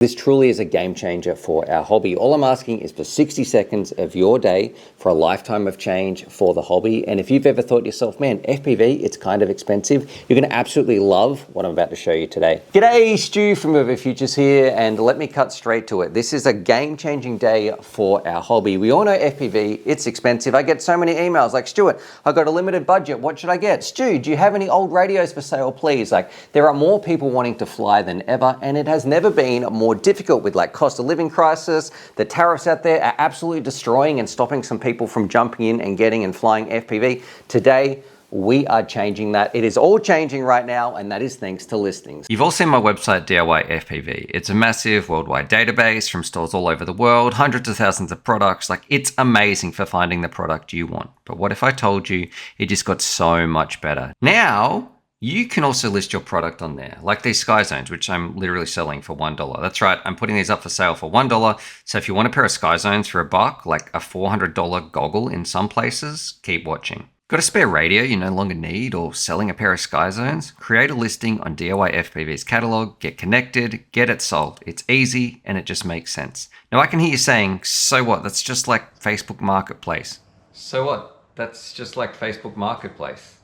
This truly is a game changer for our hobby. All I'm asking is for 60 seconds of your day for a lifetime of change for the hobby. And if you've ever thought to yourself, man, FPV, it's kind of expensive, you're gonna absolutely love what I'm about to show you today. G'day, Stu from UAVfutures here, and let me cut straight to it. This is a game-changing day for our hobby. We all know FPV, it's expensive. I get so many emails like, Stuart, I've got a limited budget, what should I get? Stu, do you have any old radios for sale, please? Like, there are more people wanting to fly than ever, and it has never been more difficult with like cost of living crisis. The tariffs out there are absolutely destroying and stopping some people from jumping in and getting and flying FPV. Today, we are changing that. It is all changing right now, and that is thanks to listings. You've all seen my website, DIYFPV. It's a massive worldwide database from stores all over the world, hundreds of thousands of products. Like, it's amazing for finding the product you want. But what if I told you it just got so much better? Now, you can also list your product on there, like these Sky Zones, which I'm literally selling for $1. That's right, I'm putting these up for sale for $1. So if you want a pair of Sky Zones for $1, like a $400 goggle in some places, keep watching. Got a spare radio you no longer need, or selling a pair of Sky Zones? Create a listing on DIYFPV's catalog, get connected, get it sold. It's easy and it just makes sense. Now I can hear you saying, so what? That's just like Facebook Marketplace. So what? That's just like Facebook Marketplace.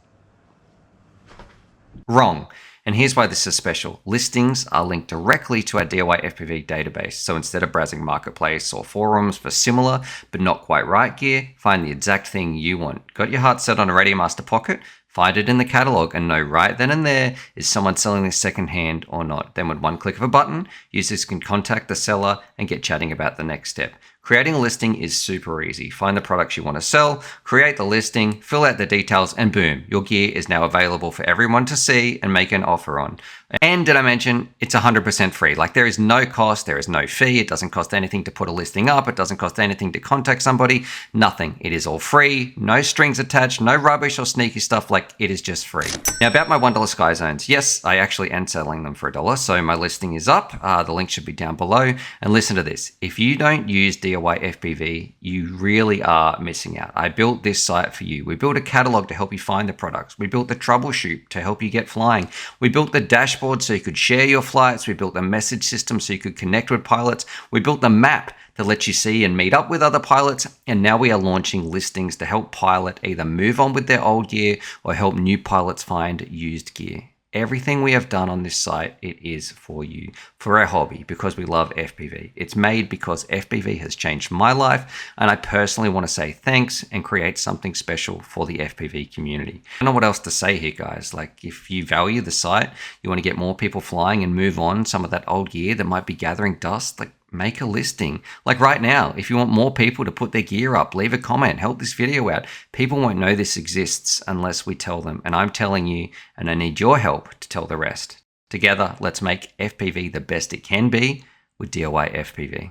Wrong. And here's why this is special. Listings are linked directly to our DIYFPV database. So instead of browsing Marketplace or forums for similar but not quite right gear, find the exact thing you want. Got your heart set on a Radio Master Pocket? Find it in the catalog and know right then and there is someone selling this secondhand or not. Then with one click of a button, users can contact the seller and get chatting about the next step. Creating a listing is super easy. Find the products you want to sell, create the listing, fill out the details, and boom, your gear is now available for everyone to see and make an offer on. And did I mention it's 100% free? Like, there is no cost, there is no fee, it doesn't cost anything to put a listing up, it doesn't cost anything to contact somebody, nothing. It is all free, no strings attached, no rubbish or sneaky stuff, like it is just free. Now about my $1 Sky Zones, yes, I actually am selling them for $1, so my listing is up, the link should be down below, and listen to this, if you don't use DIYFPV, you really are missing out. I built this site for you. We built a catalog to help you find the products. We built the troubleshoot to help you get flying. We built the dashboard so you could share your flights. We built the message system so you could connect with pilots. We built the map that lets you see and meet up with other pilots. And now we are launching listings to help pilot either move on with their old gear or help new pilots find used gear. Everything we have done on this site, it is for you, for our hobby, because we love FPV. It's made because FPV has changed my life, and I personally want to say thanks and create something special for the FPV community. I don't know what else to say here, guys. Like, if you value the site, you want to get more people flying and move on some of that old gear that might be gathering dust, like, make a listing. Like right now, if you want more people to put their gear up, leave a comment, help this video out. People won't know this exists unless we tell them. And I'm telling you, and I need your help to tell the rest. Together, let's make FPV the best it can be with DIYFPV.